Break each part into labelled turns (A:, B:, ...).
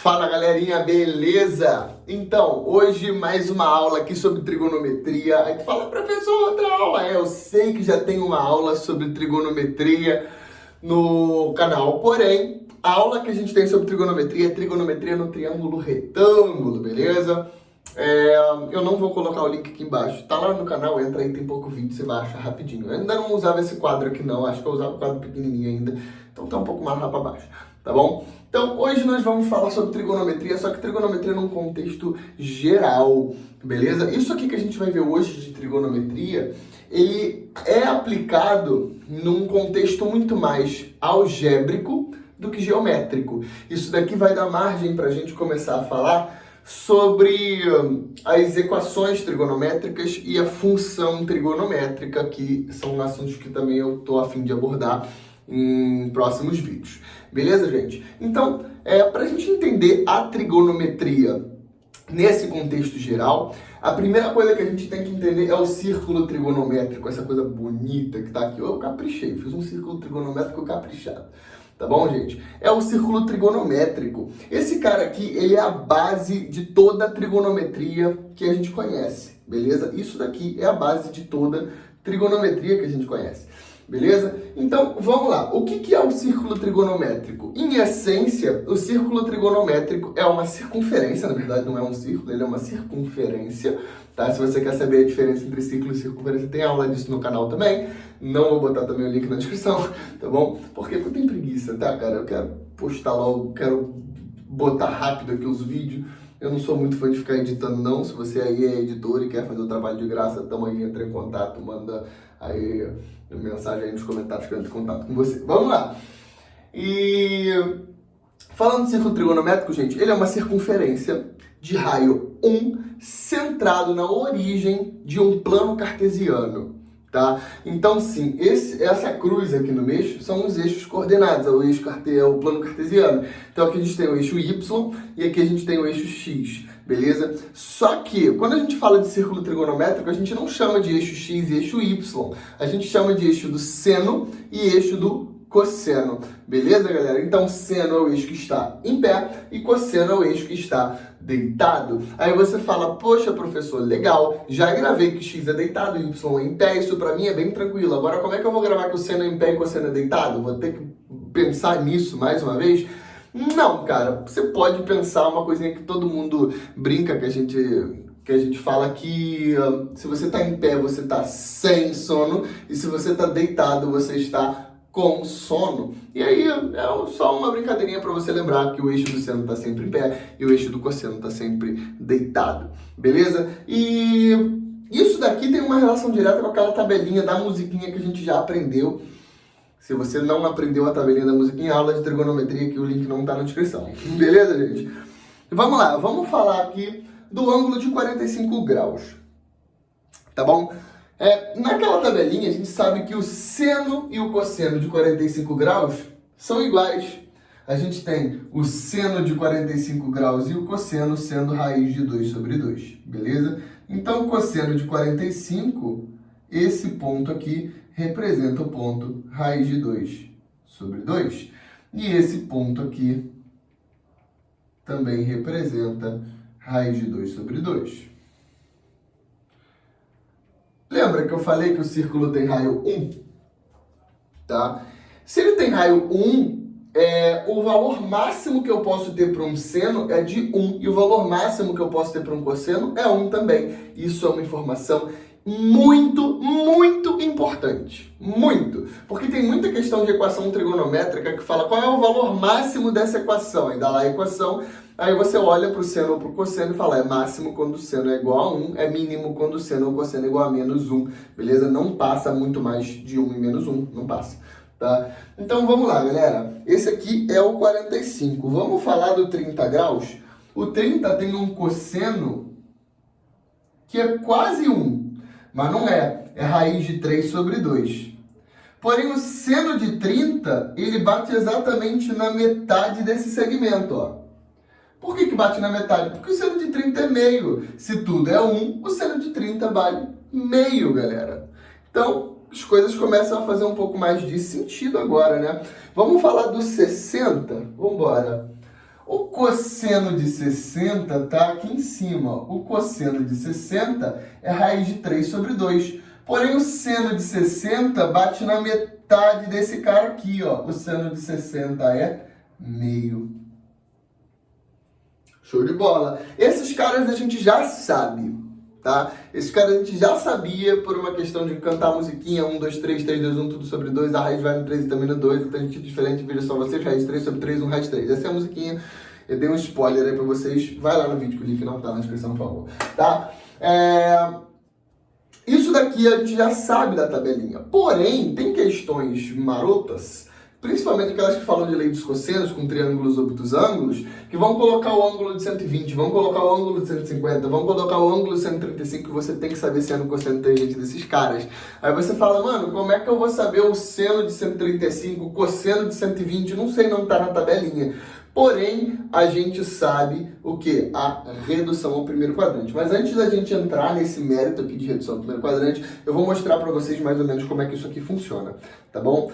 A: Fala galerinha, beleza? Então, hoje mais uma aula aqui sobre trigonometria. Aí tu fala, professor, outra aula. Eu sei que já tem uma aula sobre trigonometria no canal, porém, a aula que a gente tem sobre trigonometria é trigonometria no triângulo retângulo, beleza? Eu não vou colocar o link aqui embaixo, tá lá no canal, entra aí, tem pouco vídeo, você vai achar rapidinho. Eu ainda não usava esse quadro aqui não, acho que eu usava o quadro pequenininho ainda, então tá um pouco mais lá pra baixo, tá bom? Então hoje nós vamos falar sobre trigonometria, só que trigonometria num contexto geral, beleza? Isso aqui que a gente vai ver hoje de trigonometria, ele é aplicado num contexto muito mais algébrico do que geométrico. Isso daqui vai dar margem pra gente começar a falar sobre as equações trigonométricas e a função trigonométrica, que são assuntos que também eu tô a fim de abordar em próximos vídeos. Beleza, gente? Então, para a gente entender a trigonometria nesse contexto geral, a primeira coisa que a gente tem que entender é o círculo trigonométrico, essa coisa bonita que tá aqui. Eu caprichei, fiz um círculo trigonométrico caprichado. Tá bom, gente? É o círculo trigonométrico. Esse cara aqui, ele é a base de toda a trigonometria que a gente conhece, beleza? Isso daqui é a base de toda trigonometria que a gente conhece, beleza? Então, vamos lá. O que é o círculo trigonométrico? Em essência, o círculo trigonométrico é uma circunferência, na verdade não é um círculo, ele é uma circunferência, tá? Se você quer saber a diferença entre círculo e circunferência, tem aula disso no canal também. Não vou botar também o link na descrição, tá bom? Porque eu tenho preguiça, tá, cara? Eu quero postar logo, quero botar rápido aqui os vídeos. Eu não sou muito fã de ficar editando, não. Se você aí é editor e quer fazer o trabalho de graça, tamo aí, entra em contato, manda aí mensagem aí nos comentários que eu entro em contato com você. Vamos lá! E falando de círculo trigonométrico, gente, ele é uma circunferência de raio 1 centrado na origem de um plano cartesiano. Tá? Então, sim, essa cruz aqui no eixo são os eixos coordenados, é o plano cartesiano. Então, aqui a gente tem o eixo Y e aqui a gente tem o eixo X, beleza? Só que, quando a gente fala de círculo trigonométrico, a gente não chama de eixo X e eixo Y. A gente chama de eixo do seno e eixo do cosseno, beleza, galera? Então, seno é o eixo que está em pé e cosseno é o eixo que está deitado. Aí você fala, poxa, professor, legal, já gravei que x é deitado e y é em pé, isso pra mim é bem tranquilo. Agora, como é que eu vou gravar que o seno é em pé e o cosseno é deitado? Vou ter que pensar nisso mais uma vez? Não, cara, você pode pensar uma coisinha que todo mundo brinca, que a gente fala que se você tá em pé, você tá sem sono, e se você tá deitado, você está com sono. E aí é só uma brincadeirinha para você lembrar que o eixo do seno está sempre em pé e o eixo do cosseno está sempre deitado, beleza? E isso daqui tem uma relação direta com aquela tabelinha da musiquinha que a gente já aprendeu. Se você não aprendeu a tabelinha da musiquinha, aula de trigonometria, que o link não está na descrição, beleza, gente? Vamos lá, vamos falar aqui do ângulo de 45 graus, tá bom? Naquela tabelinha, a gente sabe que o seno e o cosseno de 45 graus são iguais. A gente tem o seno de 45 graus e o cosseno sendo raiz de 2 sobre 2, beleza? Então, o cosseno de 45, esse ponto aqui, representa o ponto raiz de 2 sobre 2. E esse ponto aqui também representa raiz de 2 sobre 2. Lembra que eu falei que o círculo tem raio 1? Tá? Se ele tem raio 1, o valor máximo que eu posso ter para um seno é de 1. E o valor máximo que eu posso ter para um cosseno é 1 também. Isso é uma informação muito, muito importante. Muito. Porque tem muita questão de equação trigonométrica que fala qual é o valor máximo dessa equação. Aí dá lá a equação. Aí você olha para o seno ou para o cosseno e fala, é máximo quando o seno é igual a 1, é mínimo quando o seno ou o cosseno é igual a menos 1, beleza? Não passa muito mais de 1 e menos 1, não passa, tá? Então vamos lá, galera. Esse aqui é o 45. Vamos falar do 30 graus? O 30 tem um cosseno que é quase 1, mas não é. É raiz de 3 sobre 2. Porém, o seno de 30, ele bate exatamente na metade desse segmento, ó. Por que bate na metade? Porque o seno de 30 é meio. Se tudo é 1, o seno de 30 vale meio, galera. Então, as coisas começam a fazer um pouco mais de sentido agora, né? Vamos falar do 60? Vamos embora. O cosseno de 60 está aqui em cima. O cosseno de 60 é raiz de 3 sobre 2. Porém, o seno de 60 bate na metade desse cara aqui, ó. O seno de 60 é meio. Show de bola. Esses caras a gente já sabe, tá? Esses caras a gente já sabia por uma questão de cantar musiquinha, 1, 2, 3, 3, 2, 1, tudo sobre 2, a raiz vai no 3 e também no 2, então a gente diferente, vira só vocês, raiz 3 sobre 3, 1, raiz 3. Essa é a musiquinha, eu dei um spoiler aí pra vocês, vai lá no vídeo que o link não tá na descrição, por favor, tá? Isso daqui a gente já sabe da tabelinha, porém, tem questões marotas, principalmente aquelas que falam de lei dos cossenos, com triângulos obtusângulos, que vão colocar o ângulo de 120, vão colocar o ângulo de 150, vão colocar o ângulo de 135, que você tem que saber seno, cosseno, tangente desses caras. Aí você fala, mano, como é que eu vou saber o seno de 135, o cosseno de 120? Não sei, não tá na tabelinha. Porém, a gente sabe o que? A redução ao primeiro quadrante. Mas antes da gente entrar nesse mérito aqui de redução ao primeiro quadrante, eu vou mostrar para vocês mais ou menos como é que isso aqui funciona, tá bom?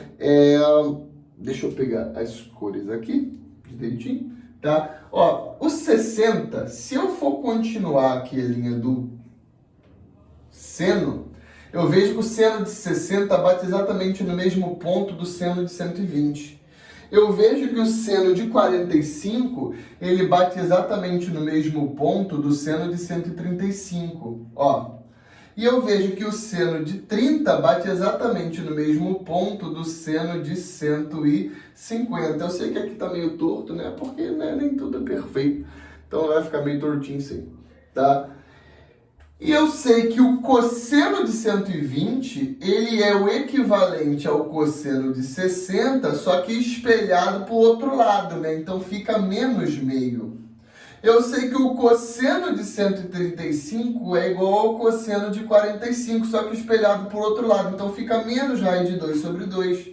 A: Deixa eu pegar as cores aqui, direitinho, tá? Ó, o 60, se eu for continuar aqui a linha do seno, eu vejo que o seno de 60 bate exatamente no mesmo ponto do seno de 120. Eu vejo que o seno de 45, ele bate exatamente no mesmo ponto do seno de 135, ó. E eu vejo que o seno de 30 bate exatamente no mesmo ponto do seno de 150. Eu sei que aqui tá meio torto, né? Porque né, nem tudo é perfeito. Então vai ficar meio tortinho sim, tá? E eu sei que o cosseno de 120, ele é o equivalente ao cosseno de 60, só que espelhado para o outro lado, né? Então fica menos meio. Eu sei que o cosseno de 135 é igual ao cosseno de 45, só que espelhado para o outro lado. Então fica menos raiz de 2 sobre 2.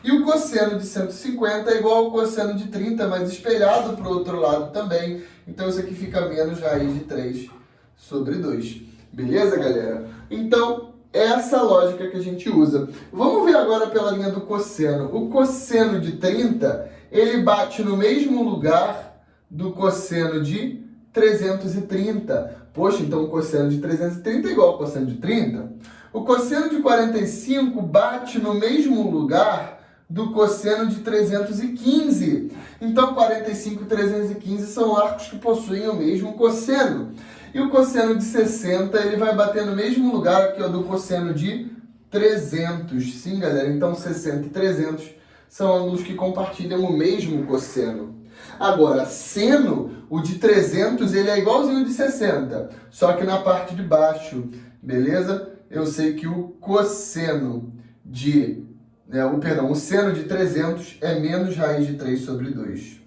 A: E o cosseno de 150 é igual ao cosseno de 30, mas espelhado para o outro lado também. Então isso aqui fica menos raiz de 3 sobre 2. Beleza, galera? Então, essa lógica que a gente usa. Vamos ver agora pela linha do cosseno. O cosseno de 30, ele bate no mesmo lugar do cosseno de 330. Poxa, então o cosseno de 330 é igual ao cosseno de 30. O cosseno de 45 bate no mesmo lugar do cosseno de 315. Então, 45 e 315 são arcos que possuem o mesmo cosseno. E o cosseno de 60, ele vai bater no mesmo lugar aqui, ó, do cosseno de 300. Sim, galera? Então, 60 e 300 são ângulos que compartilham o mesmo cosseno. Agora, seno, o de 300, ele é igualzinho ao de 60, só que na parte de baixo, beleza? Eu sei que o cosseno de... o seno de 300 é menos raiz de 3 sobre 2.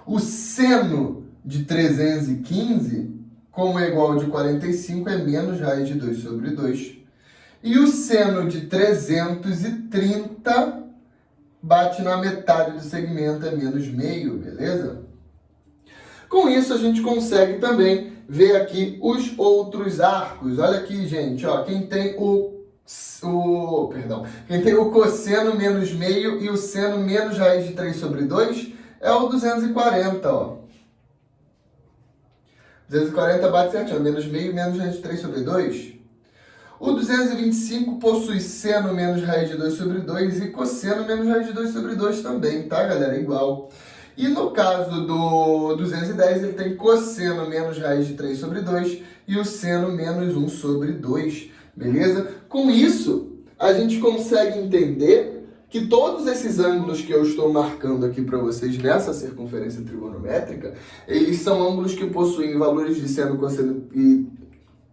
A: O seno de 315, como é igual ao de 45, é menos raiz de 2 sobre 2. E o seno de 330 bate na metade do segmento, é menos meio, beleza? Com isso, a gente consegue também ver aqui os outros arcos. Olha aqui, gente, ó, quem tem quem tem o cosseno menos meio e o seno menos raiz de 3 sobre 2 é o 240, ó. 240 bate certinho, menos meio, menos raiz de 3 sobre 2. O 225 possui seno menos raiz de 2 sobre 2 e cosseno menos raiz de 2 sobre 2 também, tá, galera? Igual. E no caso do 210, ele tem cosseno menos raiz de 3 sobre 2 e o seno menos 1 sobre 2, beleza? Com isso, a gente consegue entender que todos esses ângulos que eu estou marcando aqui para vocês nessa circunferência trigonométrica, eles são ângulos que possuem valores de seno, cosseno e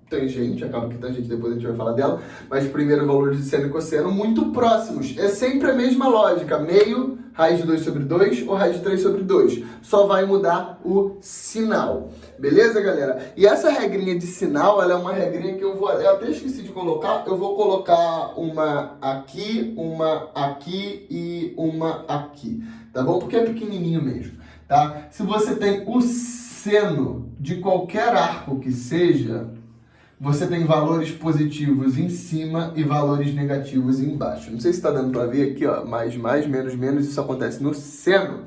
A: tangente, acaba que tangente depois a gente vai falar dela, mas primeiro valores de seno e cosseno muito próximos. É sempre a mesma lógica, meio, raiz de 2 sobre 2 ou raiz de 3 sobre 2. Só vai mudar o sinal. Beleza, galera? E essa regrinha de sinal, ela é uma regrinha que eu até esqueci de colocar, eu vou colocar uma aqui e uma aqui, tá bom? Porque é pequenininho mesmo, tá? Se você tem o seno de qualquer arco que seja, você tem valores positivos em cima e valores negativos embaixo. Não sei se está dando para ver aqui, ó, mais, menos, isso acontece no seno,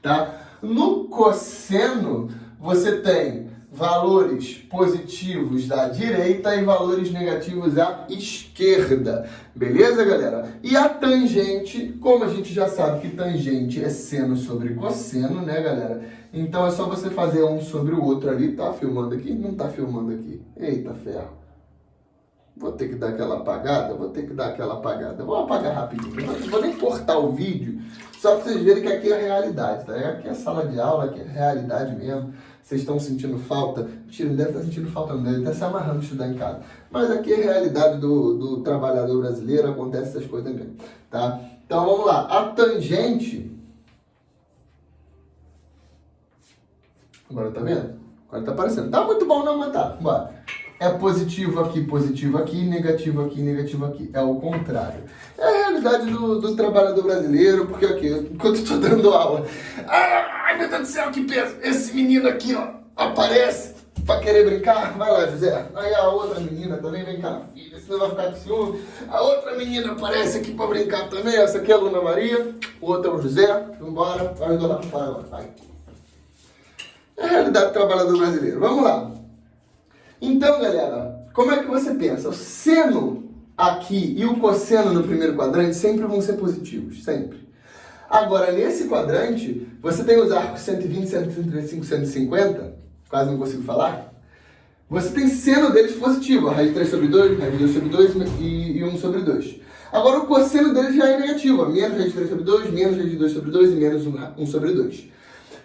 A: tá? No cosseno, você tem valores positivos à direita e valores negativos à esquerda. Beleza, galera? E a tangente, como a gente já sabe que tangente é seno sobre cosseno, né, galera? Então é só você fazer um sobre o outro ali. Tá filmando aqui? Não tá filmando aqui. Eita ferro. Vou ter que dar aquela apagada? Vou apagar rapidinho. Não vou nem cortar o vídeo, só para vocês verem que aqui é a realidade, tá? Aqui é a sala de aula, aqui é a realidade mesmo. Vocês estão sentindo falta? Mentira, não deve estar sentindo falta, não. Deve estar se amarrando de estudar em casa. Mas aqui é a realidade do trabalhador brasileiro, acontece essas coisas mesmo, tá? Então vamos lá. A tangente... Agora tá vendo? Agora tá aparecendo. Tá muito bom não, mas tá. Bora. É positivo aqui, negativo aqui. É o contrário. É a realidade do trabalhador brasileiro, porque aqui, enquanto eu tô dando aula, ai meu Deus do céu, que peso! Esse menino aqui, ó, aparece pra querer brincar. Vai lá, José. Aí a outra menina também, vem cá, filha, senão vai ficar com ciúme. A outra menina aparece aqui pra brincar também. Essa aqui é a Luna Maria, o outro é o José. Vambora, vai ajudar lá pro pai, vai. É a realidade do trabalhador brasileiro. Vamos lá. Então, galera, como é que você pensa? O seno aqui e o cosseno no primeiro quadrante sempre vão ser positivos, sempre. Agora, nesse quadrante, você tem os arcos 120, 135, 150, quase não consigo falar. Você tem seno deles positivo, a raiz de 3 sobre 2, raiz de 2 sobre 2 e 1 sobre 2. Agora, o cosseno deles já é negativo, menos raiz de 3 sobre 2, menos raiz de 2 sobre 2 e menos 1 sobre 2.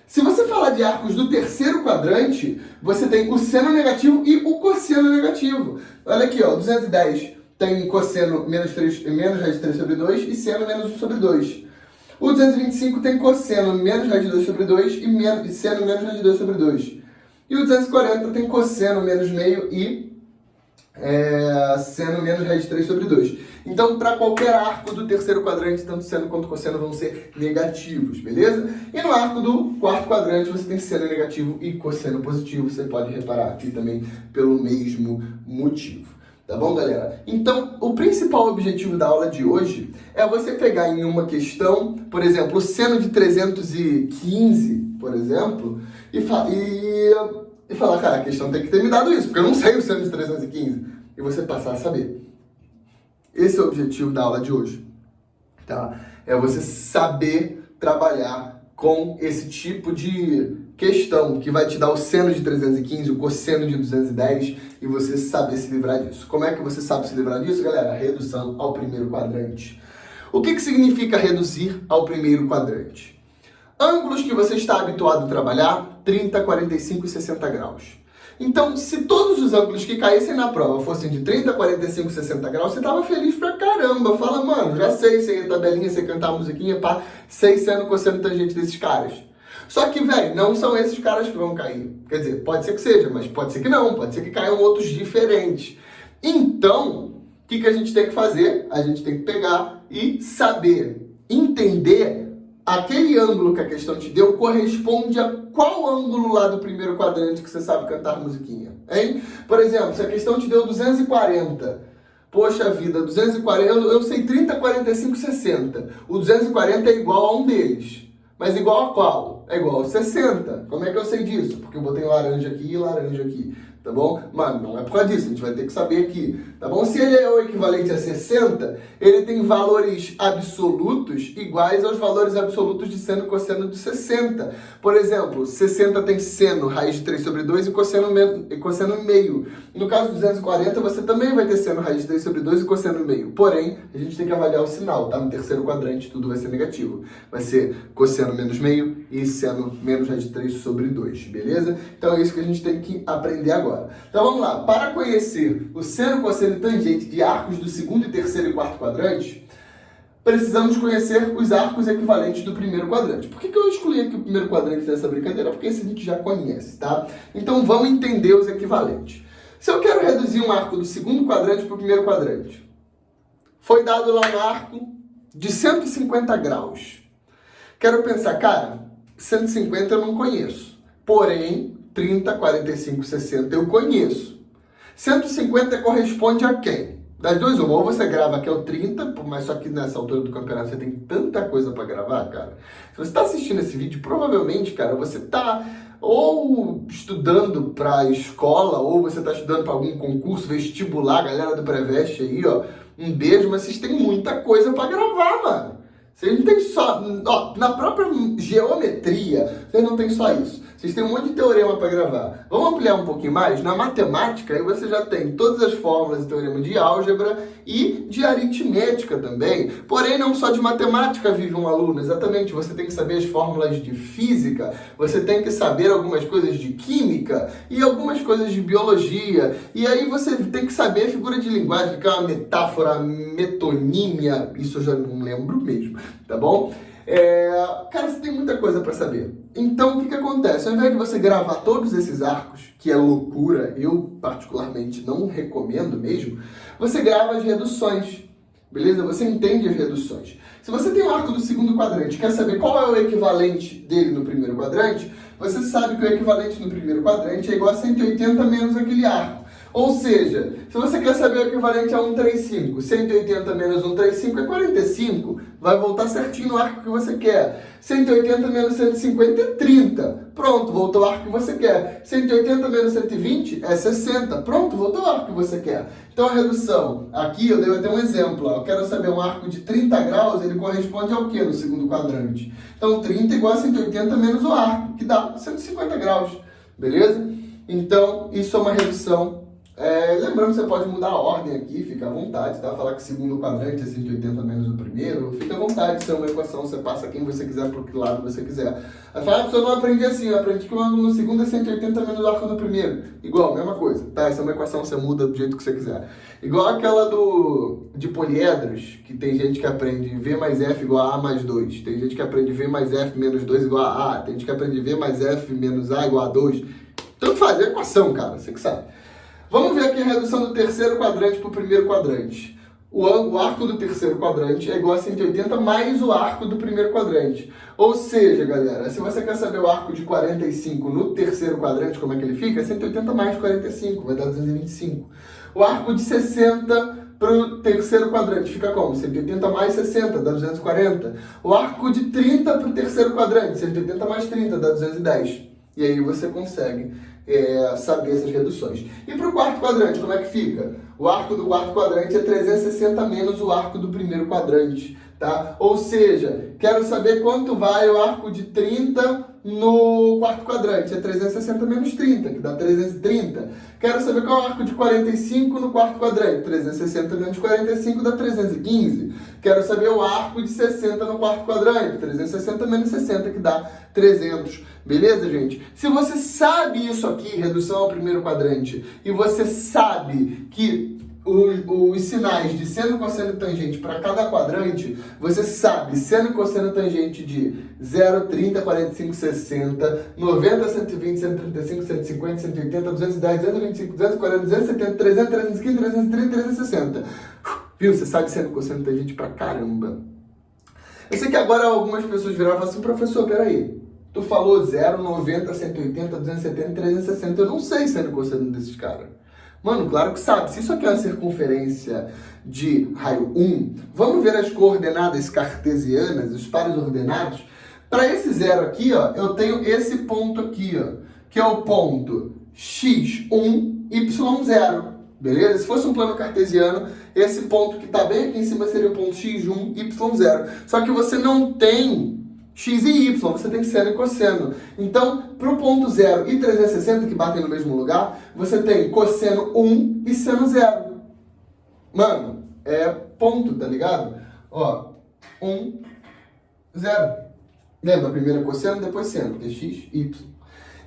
A: Se você falar de arcos do terceiro quadrante, você tem o seno negativo e o cosseno negativo. Olha aqui, ó, 210 tem cosseno menos raiz de 3 sobre 2 e seno menos 1 sobre 2. O 225 tem cosseno menos raiz de 2 sobre 2 e seno menos raiz de 2 sobre 2. E o 240 tem cosseno menos meio e seno menos raiz de 3 sobre 2. Então, para qualquer arco do terceiro quadrante, tanto seno quanto cosseno vão ser negativos, beleza? E no arco do quarto quadrante, você tem seno negativo e cosseno positivo. Você pode reparar aqui também pelo mesmo motivo. Tá bom, galera? Então, o principal objetivo da aula de hoje é você pegar em uma questão, por exemplo, o seno de 315, por exemplo, e falar, cara, a questão tem que ter me dado isso, porque eu não sei o seno de 315. E você passar a saber. Esse é o objetivo da aula de hoje, tá? É você saber trabalhar com esse tipo de questão que vai te dar o seno de 315, o cosseno de 210 e você saber se livrar disso. Como é que você sabe se livrar disso, galera? Redução ao primeiro quadrante. O que significa reduzir ao primeiro quadrante? Ângulos que você está habituado a trabalhar, 30, 45 e 60 graus. Então, se todos os ângulos que caíssem na prova fossem de 30, 45, 60 graus, você tava feliz pra caramba. Fala, mano, já sei a tabelinha, sei cantar a musiquinha, pá, sei seno, cosseno, tangente desses caras. Só que, velho, não são esses caras que vão cair. Quer dizer, pode ser que seja, mas pode ser que não, pode ser que caiam outros diferentes. Então, o que a gente tem que fazer? A gente tem que pegar e saber, entender aquele ângulo que a questão te deu corresponde a qual ângulo lá do primeiro quadrante que você sabe cantar musiquinha, hein? Por exemplo, se a questão te deu 240, poxa vida, 240, eu sei 30, 45, 60. O 240 é igual a um deles. Mas igual a qual? É igual a 60. Como é que eu sei disso? Porque eu botei laranja aqui e laranja aqui. Tá bom? Mas não é por causa disso, a gente vai ter que saber aqui, tá bom? Se ele é o equivalente a 60, ele tem valores absolutos iguais aos valores absolutos de seno e cosseno de 60. Por exemplo, 60 tem seno, raiz de 3 sobre 2 e cosseno meio. No caso do 240, você também vai ter seno, raiz de 3 sobre 2 e cosseno meio. Porém, a gente tem que avaliar o sinal, tá? No terceiro quadrante, tudo vai ser negativo. Vai ser cosseno menos meio e seno menos raiz de 3 sobre 2, beleza? Então é isso que a gente tem que aprender agora. Então vamos lá, para conhecer o seno, cosseno e tangente de arcos do segundo, terceiro e quarto quadrante, precisamos conhecer os arcos equivalentes do primeiro quadrante. Por que eu escolhi aqui o primeiro quadrante dessa brincadeira? Porque esse a gente já conhece, tá? Então vamos entender os equivalentes. Se eu quero reduzir um arco do segundo quadrante para o primeiro quadrante, foi dado lá um arco de 150 graus. Quero pensar, cara, 150 eu não conheço, porém 30, 45, 60 eu conheço. 150 corresponde a quem? Das duas, uma, ou você grava que é o 30, mas só que nessa altura do campeonato você tem tanta coisa pra gravar, cara. Se você tá assistindo esse vídeo, provavelmente, cara, você tá ou estudando pra escola, ou você tá estudando pra algum concurso, vestibular, galera do Preveste aí, ó. Um beijo, mas vocês têm muita coisa pra gravar, mano. Vocês não tem só... Ó, na própria geometria, vocês não tem só isso. Vocês têm um monte de teorema para gravar. Vamos ampliar um pouquinho mais? Na matemática, aí você já tem todas as fórmulas de teorema de álgebra e de aritmética também. Porém, não só de matemática vive um aluno. Exatamente, você tem que saber as fórmulas de física, você tem que saber algumas coisas de química e algumas coisas de biologia. E aí você tem que saber a figura de linguagem, que é uma metáfora, metonímia, isso eu já não lembro mesmo, tá bom? Cara, você tem muita coisa para saber. Então, o que acontece? Ao invés de você gravar todos esses arcos, que é loucura, eu particularmente não recomendo mesmo, você grava as reduções, beleza? Você entende as reduções. Se você tem um arco do segundo quadrante, quer saber qual é o equivalente dele no primeiro quadrante, você sabe que o equivalente no primeiro quadrante é igual a 180 menos aquele arco. Ou seja, se você quer saber o equivalente a 135, 180 menos 135 é 45, vai voltar certinho no arco que você quer. 180 menos 150 é 30, pronto, voltou ao arco que você quer. 180 menos 120 é 60, pronto, voltou ao arco que você quer. Então a redução, aqui eu dei até um exemplo, ó. Eu quero saber um arco de 30 graus, ele corresponde ao que no segundo quadrante? Então 30 igual a 180 menos o arco, que dá 150 graus, beleza? Então isso é uma redução. Lembrando que você pode mudar a ordem aqui, fica à vontade, tá? Falar que o segundo quadrante é 180 menos o primeiro, fica à vontade, se é uma equação, você passa quem você quiser para que lado você quiser. Aí fala, eu não aprendi assim, eu aprendi que o ângulo no segundo é 180 menos o arco no primeiro. Igual, mesma coisa, tá? Essa é uma equação, você muda do jeito que você quiser. Igual aquela de poliedros, que tem gente que aprende V mais F igual a A mais 2, tem gente que aprende V mais F menos 2 igual a A, tem gente que aprende V mais F menos A igual a 2. Tanto faz, é equação, cara, você que sabe. Vamos ver aqui a redução do terceiro quadrante para o primeiro quadrante. O arco do terceiro quadrante é igual a 180 mais o arco do primeiro quadrante. Ou seja, galera, se você quer saber o arco de 45 no terceiro quadrante, como é que ele fica? É 180 mais 45, vai dar 225. O arco de 60 para o terceiro quadrante fica como? 180 mais 60, dá 240. O arco de 30 para o terceiro quadrante, 180 mais 30, dá 210. E aí você consegue saber essas reduções. E para o quarto quadrante, como é que fica? O arco do quarto quadrante é 360 menos o arco do primeiro quadrante, tá? Ou seja, quero saber quanto vai o arco de 30 no quarto quadrante. É 360 menos 30, que dá 330. Quero saber qual é o arco de 45 no quarto quadrante. 360 menos 45 dá 315. Quero saber o arco de 60 no quarto quadrante. 360 menos 60, que dá 300. Beleza, gente? Se você sabe isso aqui, redução ao primeiro quadrante, e você sabe que os sinais de seno, cosseno e tangente para cada quadrante, você sabe seno e cosseno e tangente de 0, 30, 45, 60, 90, 120, 135, 150, 180, 210, 225, 240, 270, 300, 315, 330, 360. Viu? Você sabe seno, cosseno e tangente pra caramba. Eu sei que agora algumas pessoas viraram e falam assim, professor, peraí. Tu falou 0, 90, 180, 270, 360. Eu não sei seno e cosseno desses caras. Mano, claro que sabe. Se isso aqui é uma circunferência de raio 1, vamos ver as coordenadas cartesianas, os pares ordenados. Para esse 0 aqui, ó, eu tenho esse ponto aqui, ó, que é o ponto x1, y0. Beleza? Se fosse um plano cartesiano, esse ponto que está bem aqui em cima seria o ponto x1, y0. Só que você não tem x e y, você tem seno e cosseno. Então, para o ponto 0 e 360, que batem no mesmo lugar, você tem cosseno 1 e seno 0. Mano, é ponto, tá ligado? Ó, 1, 0. Lembra? Primeiro é cosseno, depois seno, porque é x, y.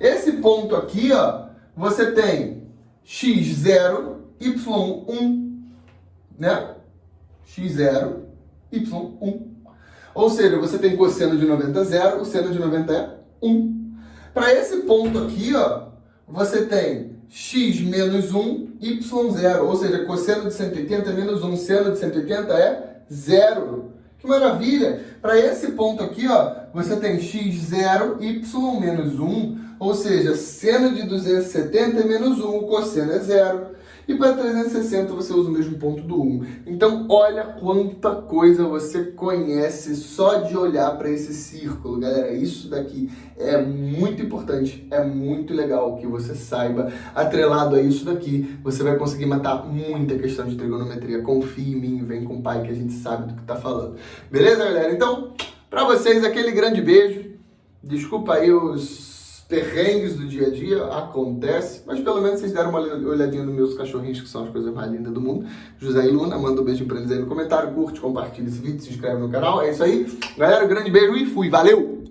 A: Esse ponto aqui, ó, você tem x0, y1, né? x0, y1. Ou seja, você tem cosseno de 90 é 0, o seno de 90 é 1. Para esse ponto aqui, ó, você tem x menos 1, y0. Ou seja, cosseno de 180 é menos 1, seno de 180 é 0. Que maravilha! Para esse ponto aqui, ó, você tem x0, y menos 1. Ou seja, seno de 270 é menos 1, o cosseno é 0. E para 360 você usa o mesmo ponto do 1. Então olha quanta coisa você conhece só de olhar para esse círculo, galera. Isso daqui é muito importante, é muito legal que você saiba. Atrelado a isso daqui, você vai conseguir matar muita questão de trigonometria. Confia em mim, vem com o pai que a gente sabe do que tá falando. Beleza, galera? Então, para vocês, aquele grande beijo. Desculpa aí os perrengues do dia a dia, acontece, mas pelo menos vocês deram uma olhadinha nos meus cachorrinhos, que são as coisas mais lindas do mundo. José e Luna, manda um beijo pra eles aí no comentário, curte, compartilha esse vídeo, se inscreve no canal, é isso aí. Galera, um grande beijo e fui, valeu!